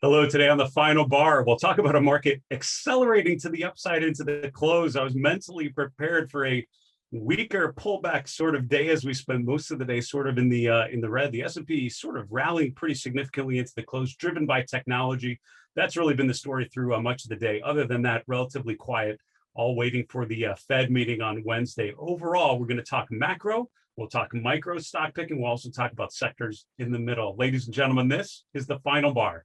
Hello, today on the final bar, we'll talk about a market accelerating to the upside into the close. I was mentally prepared for a weaker pullback sort of day as we spend most of the day sort of in the red. The S&P sort of rallying pretty significantly into the close, driven by technology. That's really been the story through much of the day. Other than that, relatively quiet, all waiting for the Fed meeting on Wednesday. Overall, we're going to talk macro. We'll talk micro stock picking. We'll also talk about sectors in the middle. Ladies and gentlemen, this is the final bar.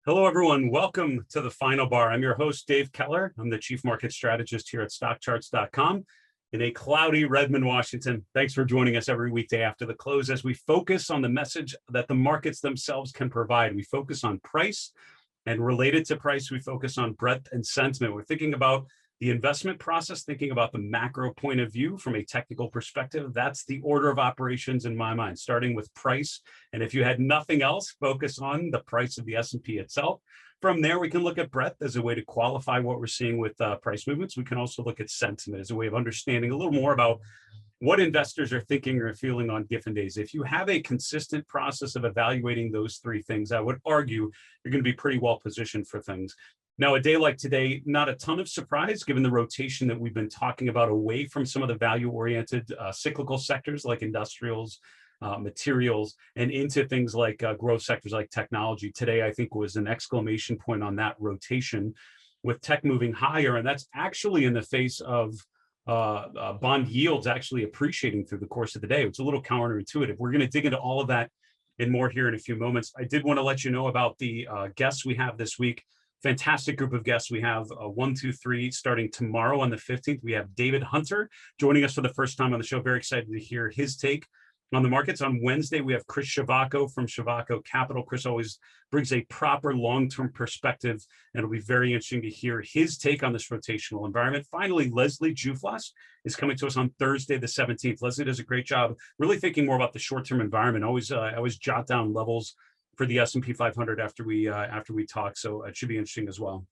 Hello, everyone. Welcome to the final bar. I'm your host, Dave Keller. I'm the chief market strategist here at StockCharts.com in a cloudy Redmond, Washington. Thanks for joining us every weekday after the close as we focus on the message that the markets themselves can provide. We focus on price, and related to price, we focus on breadth and sentiment. We're thinking about the investment process, thinking about the macro point of view from a technical perspective. That's the order of operations in my mind, starting with price. And if you had nothing else, focus on the price of the S&P itself. From there, we can look at breadth as a way to qualify what we're seeing with price movements. We can also look at sentiment as a way of understanding a little more about what investors are thinking or feeling on different days. If you have a consistent process of evaluating those three things, I would argue you're going to be pretty well positioned for things. Now, a day like today, not a ton of surprise, given the rotation that we've been talking about away from some of the value-oriented cyclical sectors like industrials, materials, and into things like growth sectors like technology. Today, I think, was an exclamation point on that rotation with tech moving higher. And that's actually in the face of bond yields actually appreciating through the course of the day. It's a little counterintuitive. We're going to dig into all of that and more here in a few moments. I did want to let you know about the guests we have this week. Fantastic group of guests. We have 1, 2, 3 starting tomorrow on the 15th. We have David Hunter joining us for the first time on the show. Very excited to hear his take on the markets. On Wednesday, we have Chris Shavacco from Shavacco Capital. Chris always brings a proper long-term perspective, and it'll be very interesting to hear his take on this rotational environment. Finally, Leslie Juflas is coming to us on Thursday, the 17th. Leslie does a great job really thinking more about the short-term environment. I always jot down levels for the S&P 500 after we talk, so it should be interesting as well.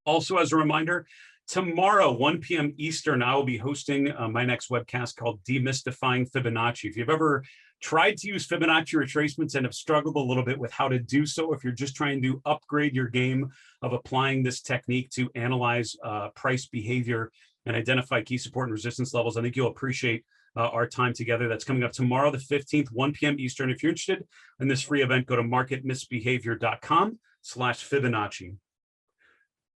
Also, as a reminder, tomorrow, 1 p.m. Eastern, I will be hosting my next webcast called Demystifying Fibonacci. If you've ever tried to use Fibonacci retracements and have struggled a little bit with how to do so, if you're just trying to upgrade your game of applying this technique to analyze price behavior and identify key support and resistance levels, I think you'll appreciate our time together. That's coming up tomorrow, the 15th, 1 p.m. Eastern. If you're interested in this free event, go to marketmisbehavior.com/Fibonacci.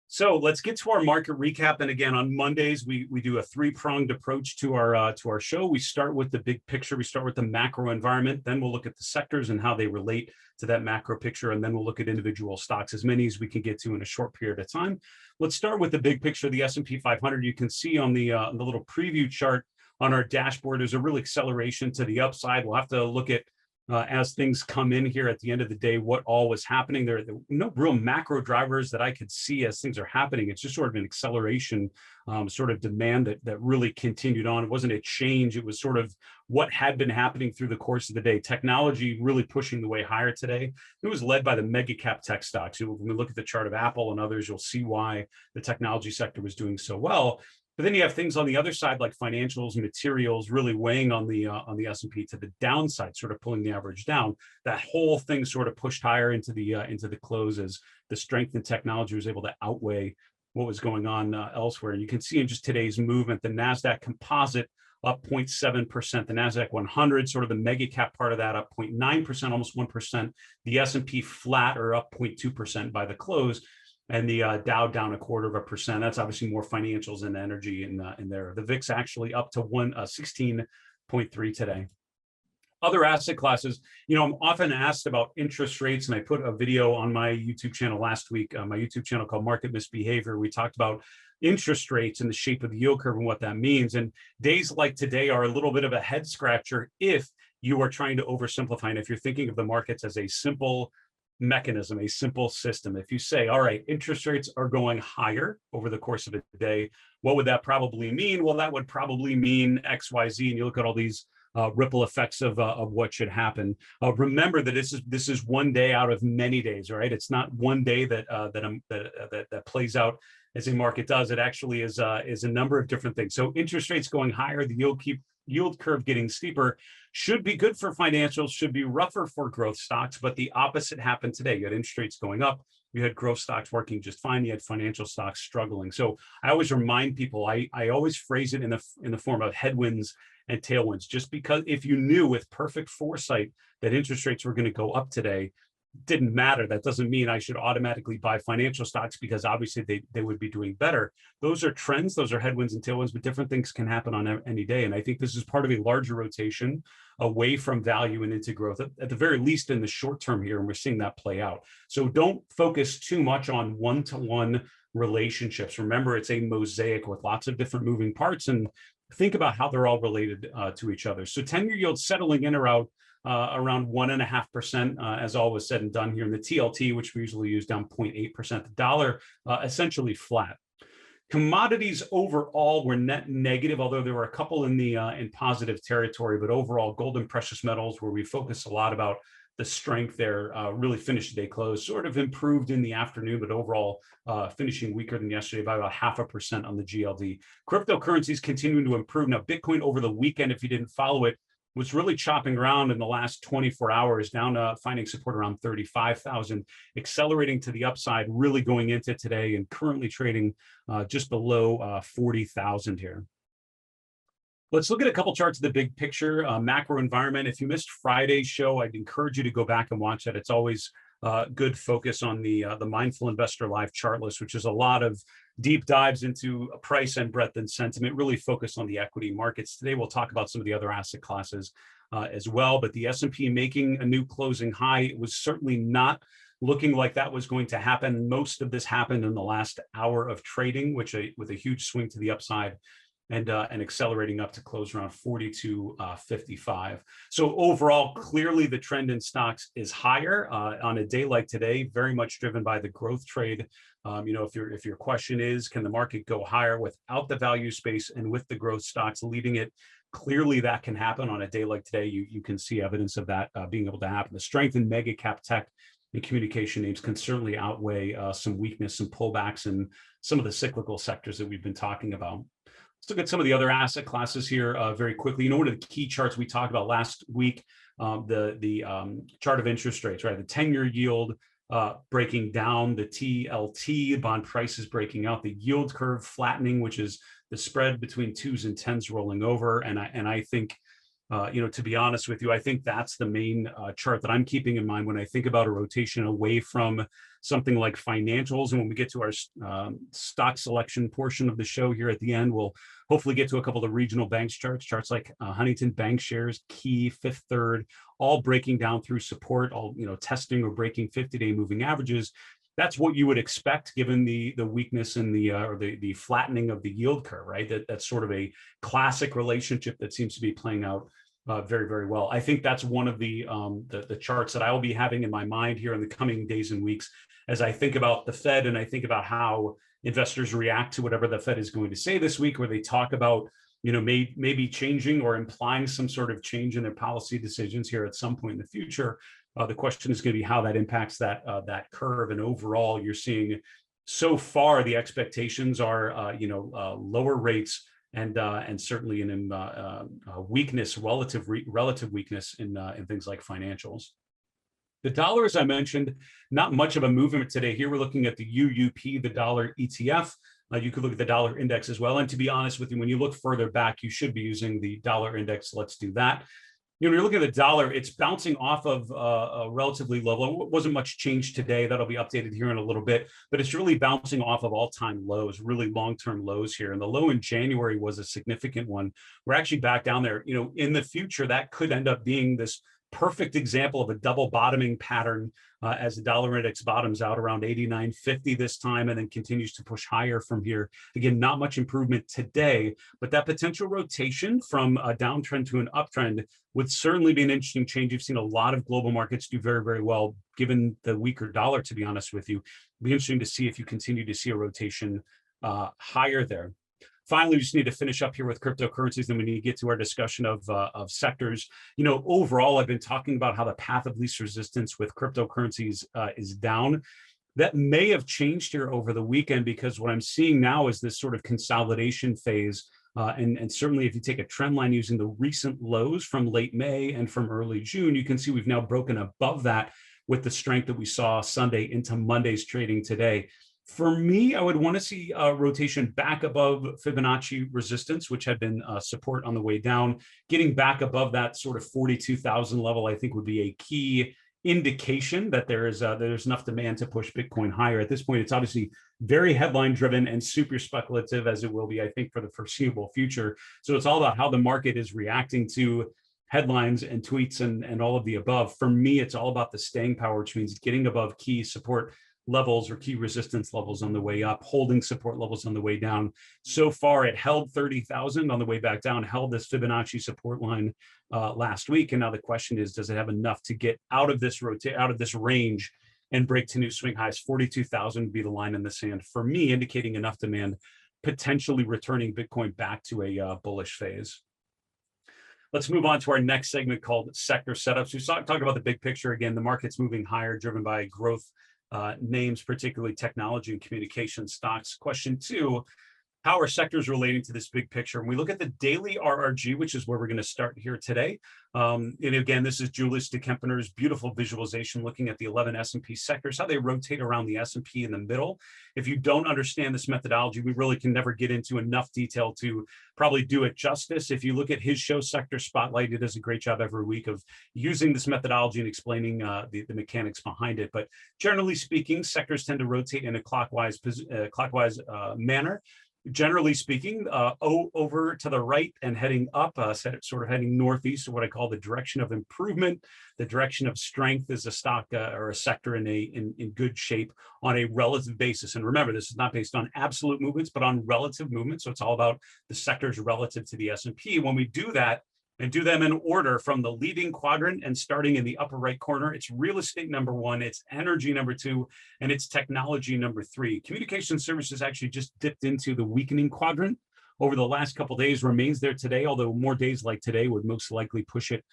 So let's get to our market recap. And again, on Mondays, we do a three-pronged approach to our show. We start with the big picture. We start with the macro environment. Then we'll look at the sectors and how they relate to that macro picture. And then we'll look at individual stocks, as many as we can get to in a short period of time. Let's start with the big picture, the S&P 500. You can see on the little preview chart on our dashboard, there's a real acceleration to the upside. We'll have to look at as things come in here at the end of the day, what all was happening. There are no real macro drivers that I could see as things are happening. It's just sort of an acceleration, sort of demand that really continued on. It wasn't a change. It was sort of what had been happening through the course of the day. Technology really pushing the way higher today. It was led by the mega cap tech stocks. When we look at the chart of Apple and others, you'll see why the technology sector was doing so well. But then you have things on the other side like financials, materials, really weighing on the S&P to the downside, sort of pulling the average down. That whole thing sort of pushed higher into the close as the strength in technology was able to outweigh what was going on elsewhere. And you can see in just today's movement, the NASDAQ composite up 0.7%, the NASDAQ 100, sort of the mega cap part of that, up 0.9%, almost 1%. The S&P flat or up 0.2% by the close. And the Dow down 0.25%. That's obviously more financials and energy in there. The VIX actually up to 16.3 today. Other asset classes, I'm often asked about interest rates, and I put a video on my YouTube channel last week, my YouTube channel called Market Misbehavior. We talked about interest rates and the shape of the yield curve and what that means. And days like today are a little bit of a head scratcher if you are trying to oversimplify, and if you're thinking of the markets as a simple mechanism, a simple system. If you say, all right, interest rates are going higher over the course of a day, what would that probably mean? Well, that would probably mean X, Y, Z. And you look at all these ripple effects of what should happen. Remember that this is one day out of many days, right? It's not one day that plays out as a market does. It actually is a number of different things. So interest rates going higher, the yield curve getting steeper should be good for financials, should be rougher for growth stocks, but the opposite happened today. You had interest rates going up, you had growth stocks working just fine, you had financial stocks struggling. So I always remind people, I always phrase it in the form of headwinds and tailwinds, just because if you knew with perfect foresight that interest rates were going to go up today, didn't matter. That doesn't mean I should automatically buy financial stocks, because obviously they would be doing better. Those are trends, those are headwinds and tailwinds, but different things can happen on any day. And I think this is part of a larger rotation away from value and into growth, at the very least in the short term here. And we're seeing that play out. So don't focus too much on one-to-one relationships. Remember, it's a mosaic with lots of different moving parts, and think about how they're all related to each other. So 10-year yield settling in around 1.5%, as all was said and done here. In the TLT, which we usually use, down 0.8%. The dollar essentially flat. Commodities overall were net negative, although there were a couple in positive territory. But overall, gold and precious metals, where we focus a lot about the strength there, really finished the day close, sort of improved in the afternoon, but overall finishing weaker than yesterday by about 0.5% on the GLD. Cryptocurrencies continuing to improve. Now, Bitcoin over the weekend, if you didn't follow it, was really chopping around in the last 24 hours, down finding support around 35,000, accelerating to the upside, really going into today, and currently trading just below 40,000 here. Let's look at a couple charts of the big picture, macro environment. If you missed Friday's show, I'd encourage you to go back and watch that. It's always good focus on the Mindful Investor Live chart list, which is a lot of deep dives into price and breadth and sentiment, really focused on the equity markets. Today, we'll talk about some of the other asset classes as well, but the S&P making a new closing high, it was certainly not looking like that was going to happen. Most of this happened in the last hour of trading, with a huge swing to the upside, and accelerating up to close around 42.55. So overall, clearly the trend in stocks is higher on a day like today, very much driven by the growth trade. If your question is, can the market go higher without the value space and with the growth stocks leading it? Clearly that can happen on a day like today. You can see evidence of that being able to happen. The strength in mega cap tech and communication names can certainly outweigh some weakness, some pullbacks in some of the cyclical sectors that we've been talking about. Let's look at some of the other asset classes here very quickly. One of the key charts we talked about last week, the chart of interest rates, right? The 10-year yield breaking down, the TLT bond prices breaking out, the yield curve flattening, which is the spread between 2s and 10s rolling over. And I think, to be honest with you, I think that's the main chart that I'm keeping in mind when I think about a rotation away from something like financials. And when we get to our stock selection portion of the show here at the end, we'll hopefully get to a couple of the regional banks charts like Huntington Bank Shares, Key, Fifth Third, all breaking down through support, all testing or breaking 50-day moving averages. That's what you would expect given the weakness in the flattening of the yield curve, right? That's sort of a classic relationship that seems to be playing out very, very well. I think that's one of the charts that I will be having in my mind here in the coming days and weeks as I think about the Fed and I think about how investors react to whatever the Fed is going to say this week, where they talk about maybe changing or implying some sort of change in their policy decisions here at some point in the future. The question is going to be how that impacts that curve. And overall, you're seeing so far the expectations are lower rates and certainly in weakness, relative weakness in things like financials. The dollar, as I mentioned, not much of a movement today. Here we're looking at the UUP, the dollar ETF. You could look at the dollar index as well. And to be honest with you, when you look further back, you should be using the dollar index. Let's do that. When you're looking at the dollar, it's bouncing off of a relatively low level. It wasn't much change today. That'll be updated here in a little bit, but it's really bouncing off of all-time lows, really long-term lows here. And the low in January was a significant one. We're actually back down there. In the future, that could end up being this perfect example of a double bottoming pattern as the dollar index bottoms out around 89.50 this time and then continues to push higher from here. Again, not much improvement today, but that potential rotation from a downtrend to an uptrend would certainly be an interesting change. You've seen a lot of global markets do very, very well, given the weaker dollar, to be honest with you. It'll be interesting to see if you continue to see a rotation higher there. Finally, we just need to finish up here with cryptocurrencies, then we need to get to our discussion of sectors. Overall, I've been talking about how the path of least resistance with cryptocurrencies is down. That may have changed here over the weekend, because what I'm seeing now is this sort of consolidation phase. And certainly if you take a trend line using the recent lows from late May and from early June, you can see we've now broken above that with the strength that we saw Sunday into Monday's trading today. For me, I would want to see a rotation back above Fibonacci resistance, which had been support on the way down. Getting back above that sort of 42,000 level, I think, would be a key indication that there's enough demand to push Bitcoin higher. At this point, it's obviously very headline driven and super speculative, as it will be, I think, for the foreseeable future. So it's all about how the market is reacting to headlines and tweets and all of the above. For me, it's all about the staying power, which means getting above key support levels or key resistance levels on the way up, holding support levels on the way down. So far, it held 30,000 on the way back down, held this Fibonacci support line last week. And now the question is, does it have enough to get out of this range and break to new swing highs? 42,000 would be the line in the sand for me, indicating enough demand, potentially returning Bitcoin back to a bullish phase. Let's move on to our next segment called sector setups. We talk about the big picture again. The market's moving higher, driven by growth names, particularly technology and communication stocks. Question 2, how are sectors relating to this big picture? When we look at the daily RRG, which is where we're going to start here today. And again, this is Julius de Kempener's beautiful visualization looking at the 11 S&P sectors, how they rotate around the S&P in the middle. If you don't understand this methodology, we really can never get into enough detail to probably do it justice. If you look at his show, Sector Spotlight, it does a great job every week of using this methodology and explaining the mechanics behind it. But generally speaking, sectors tend to rotate in a clockwise manner. Generally speaking, over to the right and heading up, sort of heading northeast, so what I call the direction of improvement. The direction of strength is a stock or a sector in good shape on a relative basis. And remember, this is not based on absolute movements, but on relative movements. So it's all about the sectors relative to the S&P. When we do that, and do them in order from the leading quadrant and starting in the upper right corner, it's real estate number 1, it's energy number 2, and it's technology number 3. Communication services actually just dipped into the weakening quadrant over the last couple of days, remains there today, although more days like today would most likely push it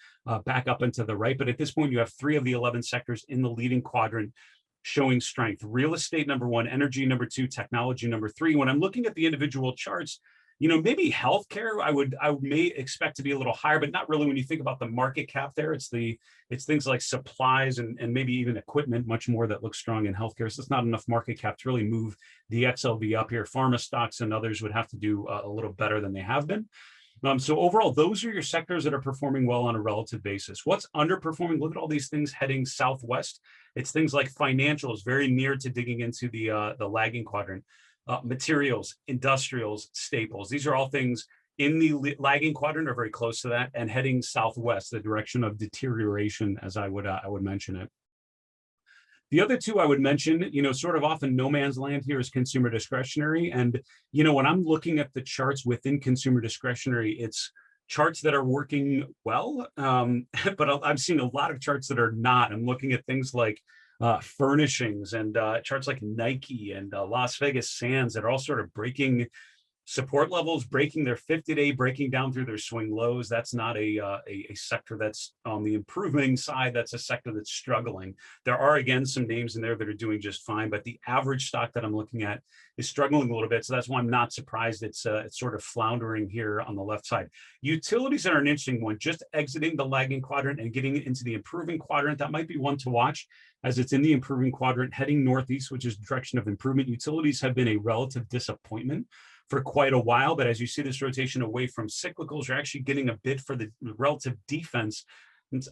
back up into the right. But at this point, you have 3 of the 11 sectors in the leading quadrant showing strength. Real estate number 1, energy number 2, technology number 3. When I'm looking at the individual charts, maybe healthcare, I may expect to be a little higher, but not really when you think about the market cap there. It's things like supplies and maybe even equipment, much more that looks strong in healthcare. So it's not enough market cap to really move the XLV up here. Pharma stocks and others would have to do a little better than they have been. So overall, those are your sectors that are performing well on a relative basis. What's underperforming? Look at all these things heading southwest. It's things like financials, very near to digging into the lagging quadrant. Materials, industrials, staples. These are all things in the lagging quadrant or very close to that and heading southwest, the direction of deterioration, as I would mention it. The other 2 I would mention, sort of off in no man's land here is consumer discretionary. And, when I'm looking at the charts within consumer discretionary, it's charts that are working well, but I've seen a lot of charts that are not. I'm looking at things like furnishings and charts like Nike and Las Vegas Sands that are all sort of breaking support levels, breaking their 50-day, breaking down through their swing lows. That's not a sector that's on the improving side. That's a sector that's struggling. There are, again, some names in there that are doing just fine, but the average stock that I'm looking at is struggling a little bit. So that's why I'm not surprised it's sort of floundering here on the left side. Utilities are an interesting one, just exiting the lagging quadrant and getting into the improving quadrant. That might be one to watch as it's in the improving quadrant, heading northeast, which is direction of improvement. Utilities have been a relative disappointment for quite a while, but as you see this rotation away from cyclicals, you're actually getting a bid for the relative defense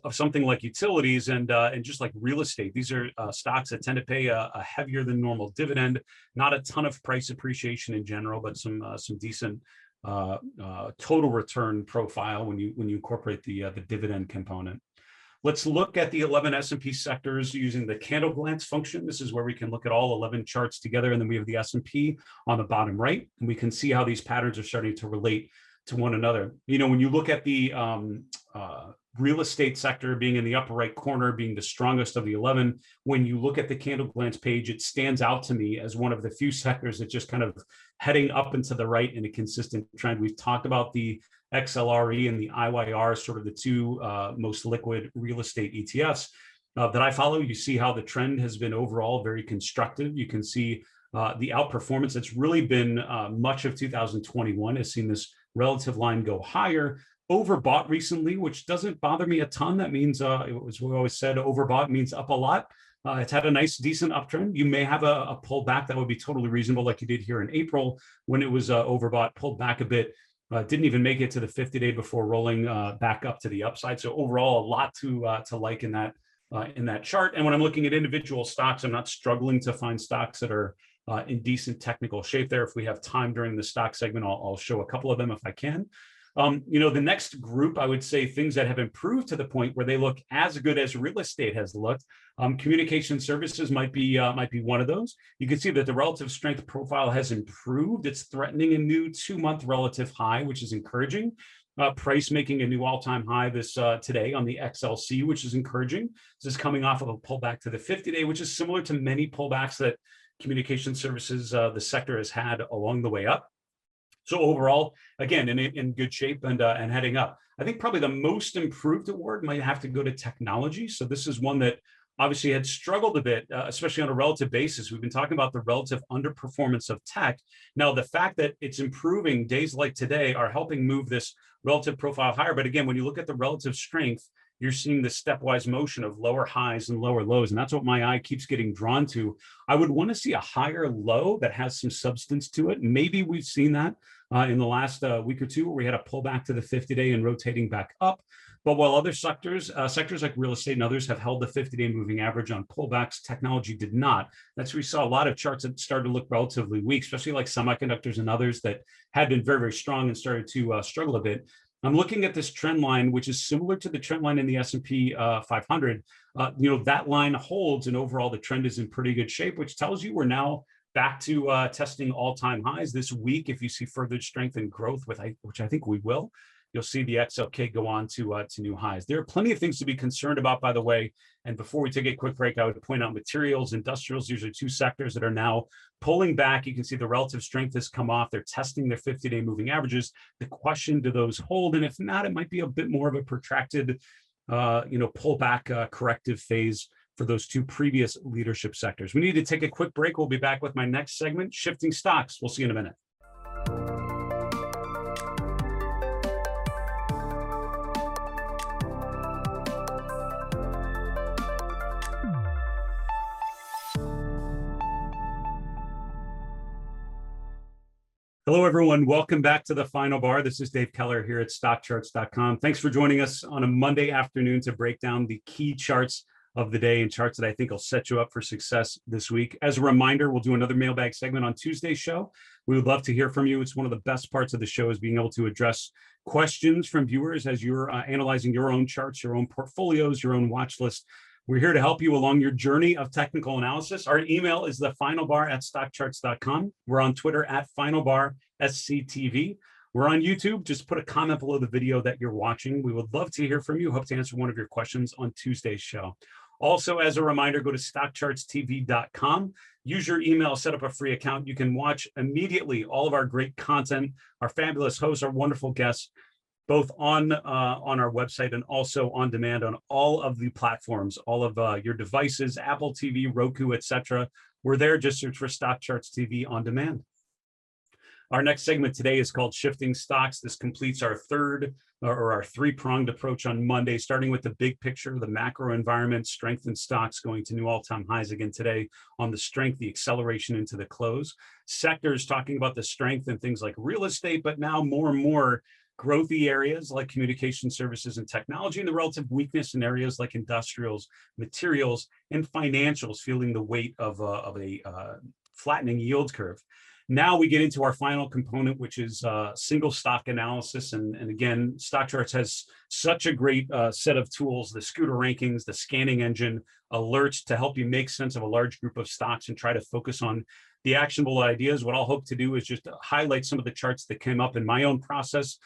of something like utilities and just like real estate. These are stocks that tend to pay a heavier than normal dividend, not a ton of price appreciation in general, but some decent total return profile when you incorporate the dividend component. Let's look at the 11 S&P sectors using the candle glance function. This is where we can look at all 11 charts together, and then we have the S&P on the bottom right, and we can see how these patterns are starting to relate to one another. You know, when you look at the real estate sector being in the upper right corner, being the strongest of the 11, when you look at the candle glance page, it stands out to me as one of the few sectors that just kind of heading up and to the right in a consistent trend. We've talked about the XLRE and the IYR, sort of the two most liquid real estate ETFs that I follow. You see how the trend has been overall very constructive. You can see the outperformance that's really been much of 2021 has seen this relative line go higher. Overbought recently, which doesn't bother me a ton. That means, as we always said, overbought means up a lot. It's had a nice, decent uptrend. You may have a pullback that would be totally reasonable, like you did here in April when it was overbought, pulled back a bit. Didn't even make it to the 50-day before rolling back up to the upside. So overall, a lot to like in that chart. And when I'm looking at individual stocks, I'm not struggling to find stocks that are in decent technical shape there. If we have time during the stock segment, I'll show a couple of them if I can. You know, the next group, I would say things that have improved to the point where they look as good as real estate has looked. Communication services might be one of those. You can see that the relative strength profile has improved. It's threatening a new 2-month relative high, which is encouraging. Price making a new all-time high this today on the XLC, which is encouraging. This is coming off of a pullback to the 50-day, which is similar to many pullbacks that communication services, the sector has had along the way up. So overall, again, in good shape and heading up. I think probably the most improved award might have to go to technology. So this is one that obviously had struggled a bit, especially on a relative basis. We've been talking about the relative underperformance of tech. Now, the fact that it's improving days like today are helping move this relative profile higher. But again, when you look at the relative strength, you're seeing the stepwise motion of lower highs and lower lows. And that's what my eye keeps getting drawn to. I would want to see a higher low that has some substance to it. Maybe we've seen that in the last week or two, where we had a pullback to the 50-day and rotating back up. But while other sectors like real estate and others have held the 50-day moving average on pullbacks, technology did not. That's where we saw a lot of charts that started to look relatively weak, especially like semiconductors and others that had been very, very strong and started to struggle a bit. I'm looking at this trend line, which is similar to the trend line in the S&P 500. You know, that line holds, and overall the trend is in pretty good shape, which tells you we're now back to testing all-time highs this week. If you see further strength and growth, which I think we will, you'll see the XLK go on to new highs. There are plenty of things to be concerned about, by the way. And before we take a quick break, I would point out materials, industrials, usually two sectors that are now pulling back. You can see the relative strength has come off. They're testing their 50-day moving averages. The question, do those hold? And if not, it might be a bit more of a protracted, pullback corrective phase for those two previous leadership sectors. We need to take a quick break. We'll be back with my next segment, Shifting Stocks. We'll see you in a minute. Hello, everyone. Welcome back to the Final Bar. This is Dave Keller here at StockCharts.com. Thanks for joining us on a Monday afternoon to break down the key charts of the day and charts that I think will set you up for success this week. As a reminder, we'll do another mailbag segment on Tuesday's show. We would love to hear from you. It's one of the best parts of the show is being able to address questions from viewers as you're analyzing your own charts, your own portfolios, your own watch list. We're here to help you along your journey of technical analysis. Our email is thefinalbar@stockcharts.com. We're on Twitter @finalbarsctv. We're on YouTube. Just put a comment below the video that you're watching. We would love to hear from you. Hope to answer one of your questions on Tuesday's show. Also, as a reminder, go to stockchartstv.com. Use your email, set up a free account. You can watch immediately all of our great content, our fabulous hosts, our wonderful guests, both on our website and also on demand on all of the platforms, all of your devices, Apple TV, Roku, etc. We're there. Just search for Stock Charts TV on demand. Our next segment today is called Shifting Stocks. This completes our our three-pronged approach on Monday, starting with the big picture, the macro environment, strength in stocks going to new all-time highs again today on the strength, the acceleration into the close. Sectors talking about the strength in things like real estate, but now more and more growthy areas like communication services and technology, and the relative weakness in areas like industrials, materials, and financials, feeling the weight of a flattening yield curve. Now we get into our final component, which is single stock analysis. And again, StockCharts has such a great set of tools, the scooter rankings, the scanning engine, alerts to help you make sense of a large group of stocks and try to focus on the actionable ideas. What I'll hope to do is just highlight some of the charts that came up in my own process,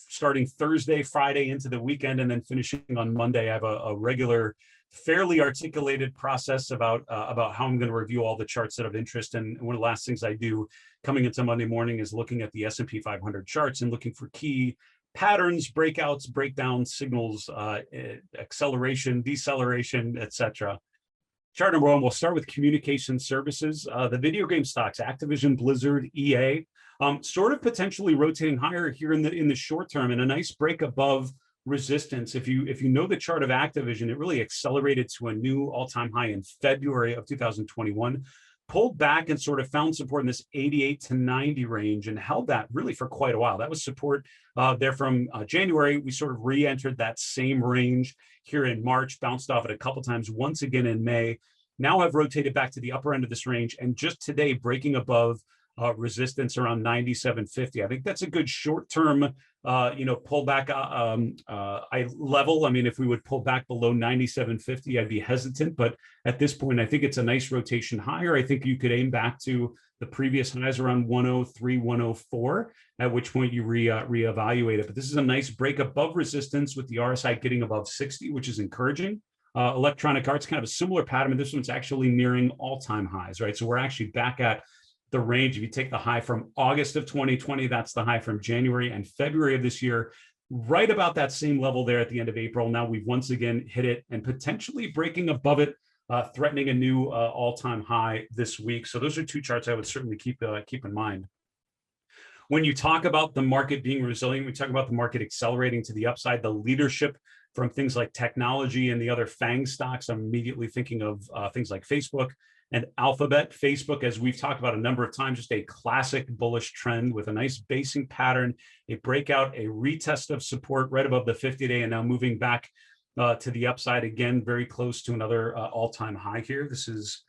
starting Thursday, Friday into the weekend, and then finishing on Monday. I have a regular, fairly articulated process about how I'm going to review all the charts that have interest. And one of the last things I do coming into Monday morning is looking at the S&P 500 charts and looking for key patterns, breakouts, breakdowns, signals, acceleration, deceleration, etc. Chart number one, we'll start with communication services. The video game stocks, Activision, Blizzard, EA, sort of potentially rotating higher here in the short term, and a nice break above resistance. If you know the chart of Activision, it really accelerated to a new all-time high in February of 2021, pulled back and sort of found support in this 88 to 90 range and held that really for quite a while. That was support there from January. We sort of re-entered that same range here in March, bounced off it a couple times once again in May. Now have rotated back to the upper end of this range, and just today breaking above resistance around 97.50. I think that's a good short-term, pullback level. I mean, if we would pull back below 97.50, I'd be hesitant. But at this point, I think it's a nice rotation higher. I think you could aim back to the previous highs around 103, 104, at which point you reevaluate it. But this is a nice break above resistance with the RSI getting above 60, which is encouraging. Electronic Arts, kind of a similar pattern. This one's actually nearing all-time highs, right? So we're actually back at the range. If you take the high from August of 2020, that's the high from January and February of this year, right about that same level there at the end of April. Now we've once again hit it and potentially breaking above it, threatening a new all-time high this week. So those are two charts I would certainly keep in mind. When you talk about the market being resilient, we talk about the market accelerating to the upside, the leadership from things like technology and the other FANG stocks. I'm immediately thinking of things like Facebook and Alphabet. Facebook, as we've talked about a number of times, just a classic bullish trend with a nice basing pattern, a breakout, a retest of support right above the 50-day, and now moving back to the upside again, very close to another all-time high here. This is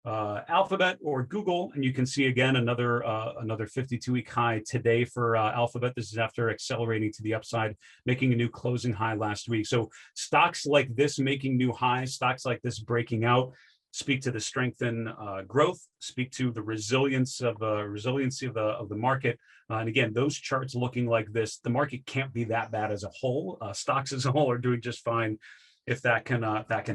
Alphabet or Google, and you can see again another 52-week high today for Alphabet. This is after accelerating to the upside, making a new closing high last week. So stocks like this making new highs, stocks like this breaking out, speak to the strength in growth, speak to the resiliency of the market. And again, those charts looking like this, the market can't be that bad as a whole. Stocks as a whole are doing just fine if that can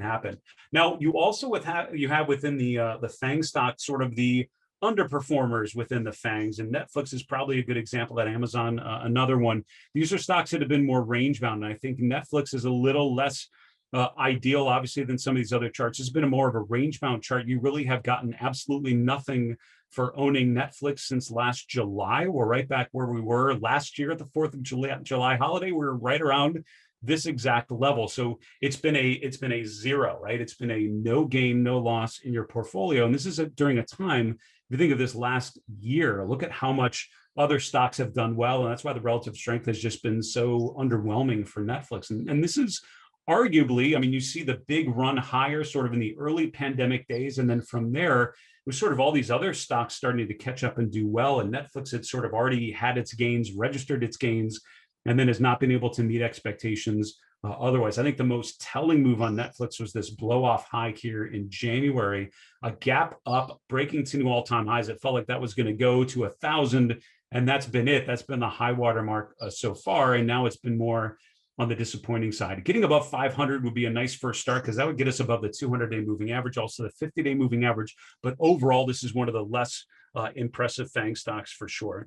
happen. Now, you also have within the FANG stock sort of the underperformers within the FANGs, and Netflix is probably a good example. That Amazon, another one. These are stocks that have been more range bound, and I think Netflix is a little less ideal, obviously, than some of these other charts. It's been a more of a range-bound chart. You really have gotten absolutely nothing for owning Netflix since last July. We're right back where we were last year at the 4th of July holiday. We're right around this exact level. So it's been a zero, right? It's been a no gain, no loss in your portfolio. And this is during a time, if you think of this last year, look at how much other stocks have done well. And that's why the relative strength has just been so underwhelming for Netflix. And this is arguably, I mean, you see the big run higher sort of in the early pandemic days. And then from there, it was sort of all these other stocks starting to catch up and do well. And Netflix had sort of already had its gains, registered its gains, and then has not been able to meet expectations otherwise. I think the most telling move on Netflix was this blow off high here in January, a gap up, breaking to new all-time highs. It felt like that was going to go to 1,000, and that's been it. That's been the high water mark so far. And now it's been more on the disappointing side. Getting above 500 would be a nice first start, because that would get us above the 200-day moving average, also the 50-day moving average. But overall, this is one of the less impressive FANG stocks for sure.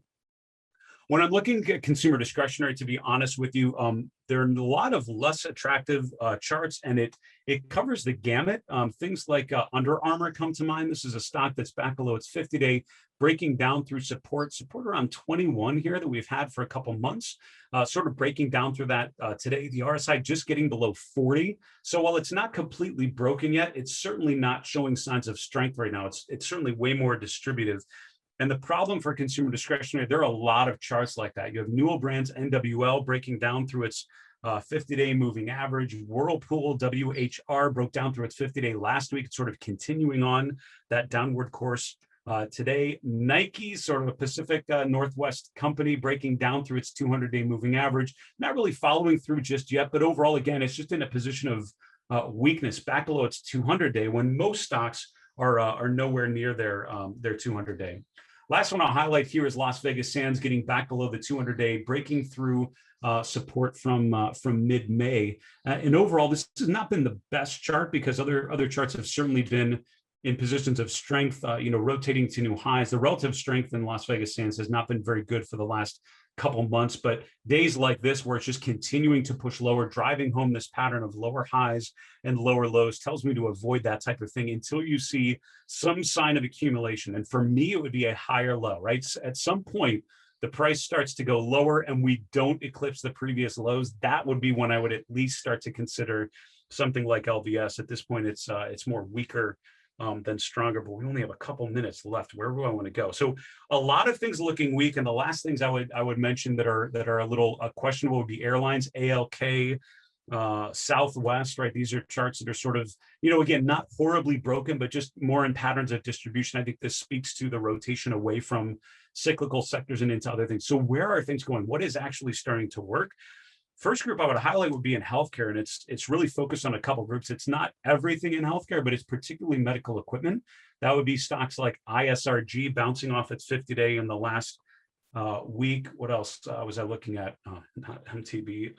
When I'm looking at consumer discretionary, to be honest with you, there are a lot of less attractive charts, and it covers the gamut. Things like Under Armour come to mind. This is a stock that's back below its 50-day, breaking down through support around 21 here that we've had for a couple months, sort of breaking down through that today. The RSI just getting below 40. So while it's not completely broken yet, it's certainly not showing signs of strength right now. It's certainly way more distributive. And the problem for consumer discretionary, there are a lot of charts like that. You have Newell Brands, NWL, breaking down through its 50-day moving average. Whirlpool, WHR, broke down through its 50-day last week. It's sort of continuing on that downward course Today, Nike, sort of a Pacific Northwest company, breaking down through its 200-day moving average, not really following through just yet, but overall, again, it's just in a position of weakness back below its 200-day when most stocks are nowhere near their 200-day. Last one I'll highlight here is Las Vegas Sands getting back below the 200-day, breaking through support from mid-May. And overall, this has not been the best chart because other charts have certainly been in positions of strength, rotating to new highs. The relative strength in Las Vegas Sands has not been very good for the last couple months, but days like this where it's just continuing to push lower, driving home this pattern of lower highs and lower lows tells me to avoid that type of thing until you see some sign of accumulation. And for me, it would be a higher low, right? At some point, the price starts to go lower and we don't eclipse the previous lows. That would be when I would at least start to consider something like LVS. At this point, it's more weaker than stronger, but we only have a couple minutes left. Where do I want to go? So a lot of things looking weak, and the last things I would mention that are a little questionable would be airlines, ALK, Southwest, right? These are charts that are sort of, again, not horribly broken, but just more in patterns of distribution. I think this speaks to the rotation away from cyclical sectors and into other things. So where are things going? What is actually starting to work? First group I would highlight would be in healthcare, and it's really focused on a couple groups. It's not everything in healthcare, but it's particularly medical equipment. That would be stocks like ISRG bouncing off its 50-day in the last week. What else was I looking at? Not MTD.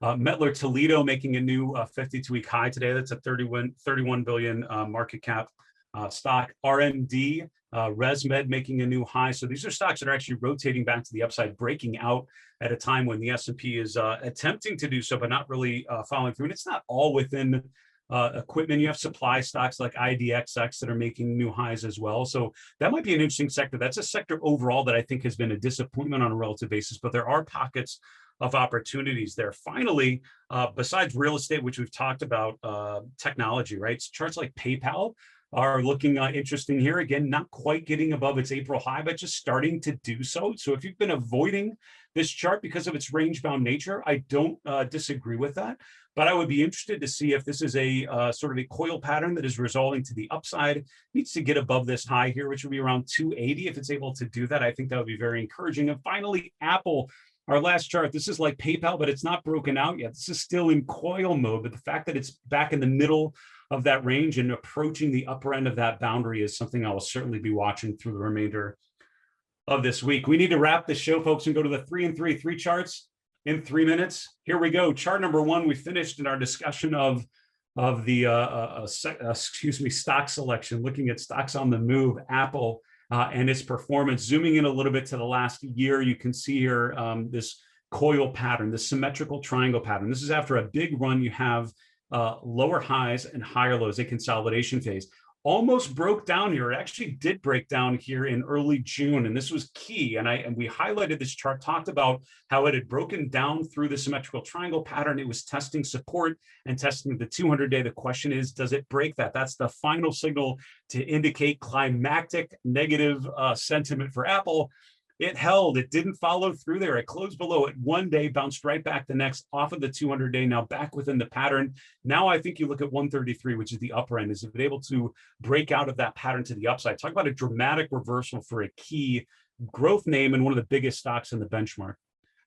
Mettler Toledo making a new 52-week high today. That's a 31 billion market cap stock. RMD, ResMed making a new high. So these are stocks that are actually rotating back to the upside, breaking out at a time when the S&P is attempting to do so, but not really following through. And it's not all within equipment. You have supply stocks like IDXX that are making new highs as well. So that might be an interesting sector. That's a sector overall that I think has been a disappointment on a relative basis, but there are pockets of opportunities there. Finally, besides real estate, which we've talked about, technology, right? Charts like PayPal are looking interesting here. Again, not quite getting above its April high, but just starting to do so. So if you've been avoiding this chart because of its range-bound nature, I don't disagree with that. But I would be interested to see if this is a sort of a coil pattern that is resolving to the upside. It needs to get above this high here, which would be around 280. If it's able to do that, I think that would be very encouraging. And finally, Apple. Our last chart, this is like PayPal, but it's not broken out yet. This is still in coil mode, but the fact that it's back in the middle of that range and approaching the upper end of that boundary is something I will certainly be watching through the remainder of this week. We need to wrap this show, folks, and go to the 3 and 3 charts in 3 minutes. Here we go. Chart number 1, we finished in our discussion of the stock selection, looking at stocks on the move, Apple, and its performance. Zooming in a little bit to the last year, you can see here this coil pattern, this symmetrical triangle pattern. This is after a big run. You have lower highs and higher lows, a consolidation phase. Almost broke down here. It actually did break down here in early June, and this was key. And we highlighted this chart, talked about how it had broken down through the symmetrical triangle pattern. It was testing support and testing the 200-day. The question is, does it break that? That's the final signal to indicate climactic negative sentiment for Apple. It held. It didn't follow through there. It closed below it one day, bounced right back the next, off of the 200-day, now back within the pattern. Now I think you look at 133, which is the upper end. Is it able to break out of that pattern to the upside? Talk about a dramatic reversal for a key growth name and one of the biggest stocks in the benchmark.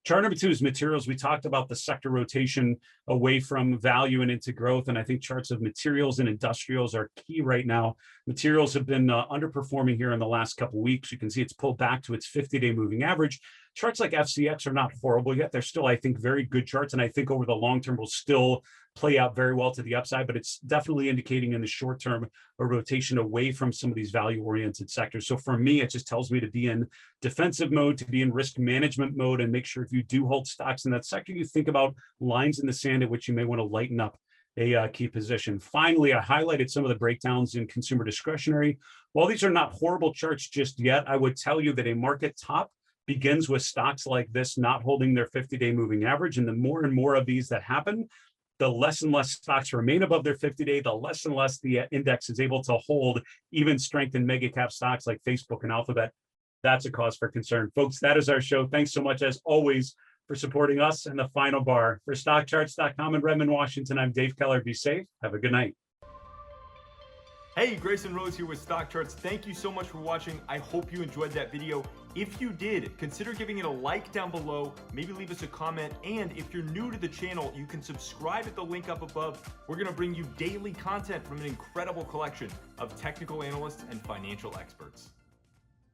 Chart number 2 is materials. We talked about the sector rotation away from value and into growth. And I think charts of materials and industrials are key right now. Materials have been underperforming here in the last couple of weeks. You can see it's pulled back to its 50-day moving average. Charts like FCX are not horrible yet. They're still, I think, very good charts. And I think over the long term will still play out very well to the upside, but it's definitely indicating in the short term a rotation away from some of these value-oriented sectors. So for me, it just tells me to be in defensive mode, to be in risk management mode, and make sure if you do hold stocks in that sector, you think about lines in the sand at which you may want to lighten up a key position. Finally, I highlighted some of the breakdowns in consumer discretionary. While these are not horrible charts just yet, I would tell you that a market top begins with stocks like this not holding their 50-day moving average. And the more and more of these that happen, the less and less stocks remain above their 50-day, the less and less the index is able to hold even strengthened mega cap stocks like Facebook and Alphabet. That's a cause for concern. Folks, that is our show. Thanks so much, as always, for supporting us and the Final Bar. For StockCharts.com in Redmond, Washington, I'm Dave Keller. Be safe. Have a good night. Hey, Grayson Rose here with StockCharts. Thank you so much for watching. I hope you enjoyed that video. If you did, consider giving it a like down below, maybe leave us a comment, and if you're new to the channel, you can subscribe at the link up above. We're gonna bring you daily content from an incredible collection of technical analysts and financial experts.